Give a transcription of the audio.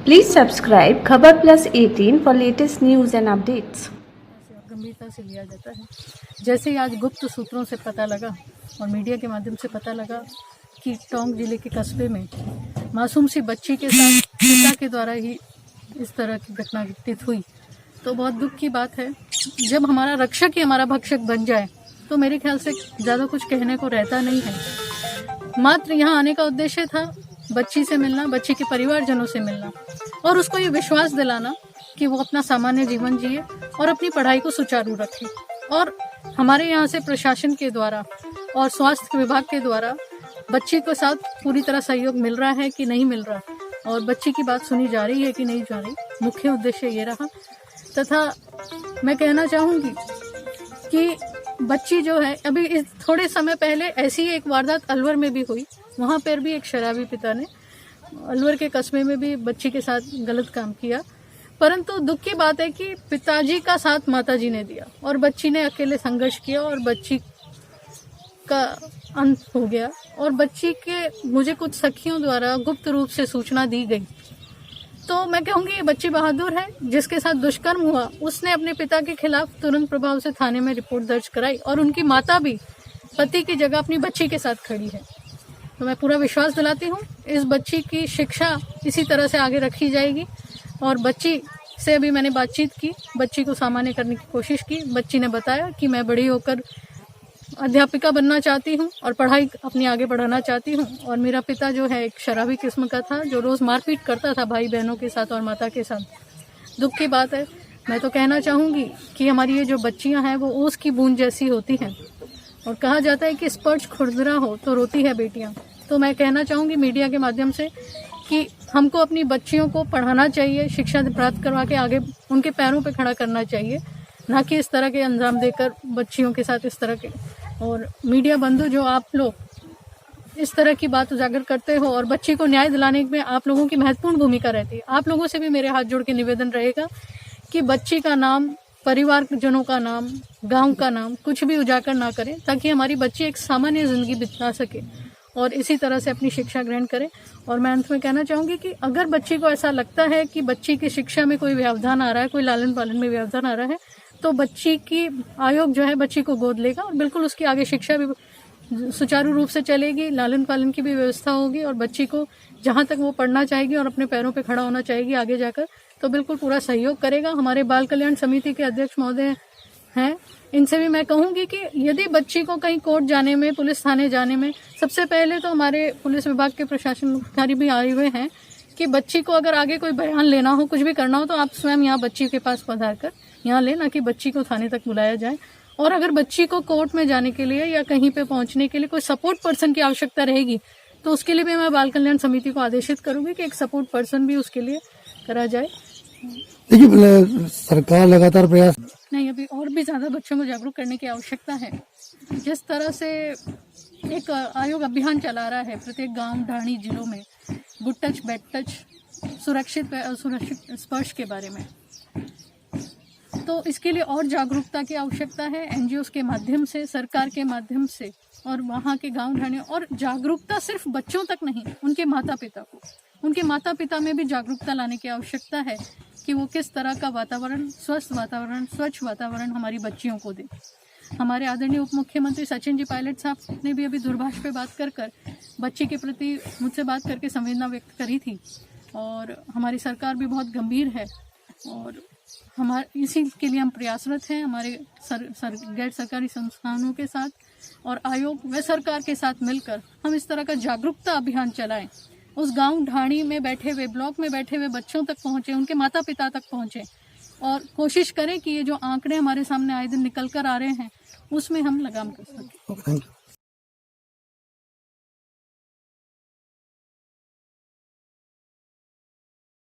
Please subscribe खबर Plus 18 for latest news and updates. गंभीरता से लिया जाता है। जैसे ही आज गुप्त सूत्रों से पता लगा और मीडिया के माध्यम से पता लगा कि टोंक जिले के कस्बे में मासूम सी बच्ची के साथ पिता के द्वारा ही इस तरह की घटना घटित हुई, तो बहुत दुख की बात है। जब हमारा रक्षक ही हमारा भक्षक बन जाए तो मेरे ख्याल से ज़्यादा कुछ कहने को रहता नहीं है। मात्र यहाँ आने का उद्देश्य था बच्ची से मिलना, बच्ची के परिवारजनों से मिलना और उसको ये विश्वास दिलाना कि वो अपना सामान्य जीवन जिए और अपनी पढ़ाई को सुचारू रखे। और हमारे यहाँ से प्रशासन के द्वारा और स्वास्थ्य विभाग के द्वारा बच्ची के साथ पूरी तरह सहयोग मिल रहा है कि नहीं मिल रहा, और बच्ची की बात सुनी जा रही है कि नहीं जा रही, मुख्य उद्देश्य ये रहा। तथा मैं कहना चाहूँगी कि बच्ची जो है, अभी इस थोड़े समय पहले ऐसी ही एक वारदात अलवर में भी हुई। वहाँ पर भी एक शराबी पिता ने अलवर के कस्बे में भी बच्ची के साथ गलत काम किया, परंतु दुख की बात है कि पिताजी का साथ माताजी ने दिया और बच्ची ने अकेले संघर्ष किया और बच्ची का अंत हो गया। और बच्ची के मुझे कुछ सखियों द्वारा गुप्त रूप से सूचना दी गई, तो मैं कहूँगी ये बच्ची बहादुर है। जिसके साथ दुष्कर्म हुआ उसने अपने पिता के खिलाफ तुरंत प्रभाव से थाने में रिपोर्ट दर्ज कराई और उनकी माता भी पति की जगह अपनी बच्ची के साथ खड़ी है। तो मैं पूरा विश्वास दिलाती हूँ इस बच्ची की शिक्षा इसी तरह से आगे रखी जाएगी। और बच्ची से अभी मैंने बातचीत की, बच्ची को सामान्य करने की कोशिश की। बच्ची ने बताया कि मैं बड़ी होकर अध्यापिका बनना चाहती हूँ और पढ़ाई अपनी आगे बढ़ाना चाहती हूँ। और मेरा पिता जो है एक शराबी किस्म का था, जो रोज़ मारपीट करता था भाई बहनों के साथ और माता के साथ। दुख की बात है। मैं तो कहना चाहूँगी कि हमारी ये जो बच्चियाँ हैं वो ओस की बूंद जैसी होती हैं, और कहा जाता है कि स्पर्श खुरदरा हो तो रोती है बेटियाँ। तो मैं कहना चाहूँगी मीडिया के माध्यम से कि हमको अपनी बच्चियों को पढ़ाना चाहिए, शिक्षा प्राप्त करवा के आगे उनके पैरों पे खड़ा करना चाहिए, ना कि इस तरह के अंजाम देकर बच्चियों के साथ इस तरह के। और मीडिया बंधु जो आप लोग इस तरह की बात उजागर करते हो और बच्ची को न्याय दिलाने में आप लोगों की महत्वपूर्ण भूमिका रहती है। आप लोगों से भी मेरे हाथ जोड़ के निवेदन रहेगा कि बच्ची का नाम, परिवारजनों का नाम, गाँव का नाम कुछ भी उजागर ना करें, ताकि हमारी बच्ची एक सामान्य जिंदगी बिता सके और इसी तरह से अपनी शिक्षा ग्रहण करे। और मैं अंत में कहना चाहूँगी कि अगर बच्ची को ऐसा लगता है कि बच्ची की शिक्षा में कोई व्यवधान आ रहा है, कोई लालन पालन में व्यवधान आ रहा है, तो बच्ची की आयोग जो है बच्ची को गोद लेगा और बिल्कुल उसकी आगे शिक्षा भी सुचारू रूप से चलेगी, लालन पालन की भी व्यवस्था होगी और बच्ची को जहाँ तक वो पढ़ना चाहेगी और अपने पैरों पर खड़ा होना चाहेगी आगे जाकर, तो बिल्कुल पूरा सहयोग करेगा। हमारे बाल कल्याण समिति के अध्यक्ष महोदय हैं, इनसे भी मैं कहूँगी कि यदि बच्ची को कहीं कोर्ट जाने में, पुलिस थाने जाने में, सबसे पहले तो हमारे पुलिस विभाग के प्रशासन अधिकारी भी आए हुए हैं कि बच्ची को अगर आगे कोई बयान लेना हो, कुछ भी करना हो, तो आप स्वयं यहाँ बच्ची के पास पधार कर यहाँ ले, ना कि बच्ची को थाने तक बुलाया जाए। और अगर बच्ची को कोर्ट में जाने के लिए या कहीं पे पहुँचने के लिए कोई सपोर्ट पर्सन की आवश्यकता रहेगी, तो उसके लिए भी मैं बाल कल्याण समिति को आदेशित करूँगी कि एक सपोर्ट पर्सन भी उसके लिए करा जाए। देखिए, सरकार लगातार प्रयास नहीं, अभी और भी ज़्यादा बच्चों को जागरूक करने की आवश्यकता है। जिस तरह से एक आयोग अभियान चला रहा है प्रत्येक गांव, ढाणी जिलों में गुड टच, बैड टच, सुरक्षित स्पर्श के बारे में, तो इसके लिए और जागरूकता की आवश्यकता है। एनजीओस के माध्यम से, सरकार के माध्यम से और वहाँ के गांव ढाणी, और जागरूकता सिर्फ बच्चों तक नहीं, उनके माता पिता को, उनके माता पिता में भी जागरूकता लाने की आवश्यकता है कि वो किस तरह का वातावरण, स्वस्थ वातावरण, स्वच्छ वातावरण हमारी बच्चियों को दे। हमारे आदरणीय उप मुख्यमंत्री सचिन जी पायलट साहब ने भी अभी दूरभाष पे बात कर बच्ची के प्रति मुझसे बात करके संवेदना व्यक्त करी थी, और हमारी सरकार भी बहुत गंभीर है और हमारे इसी के लिए हम प्रयासरत हैं। हमारे गैर सरकारी संस्थानों के साथ और आयोग व सरकार के साथ मिलकर हम इस तरह का जागरूकता अभियान चलाएं, उस गांव ढाणी में बैठे हुए, ब्लॉक में बैठे हुए बच्चों तक पहुंचे, उनके माता पिता तक पहुंचे, और कोशिश करें कि ये जो आंकड़े हमारे सामने आए दिन निकल कर आ रहे हैं उसमें हम लगाम कर सकें।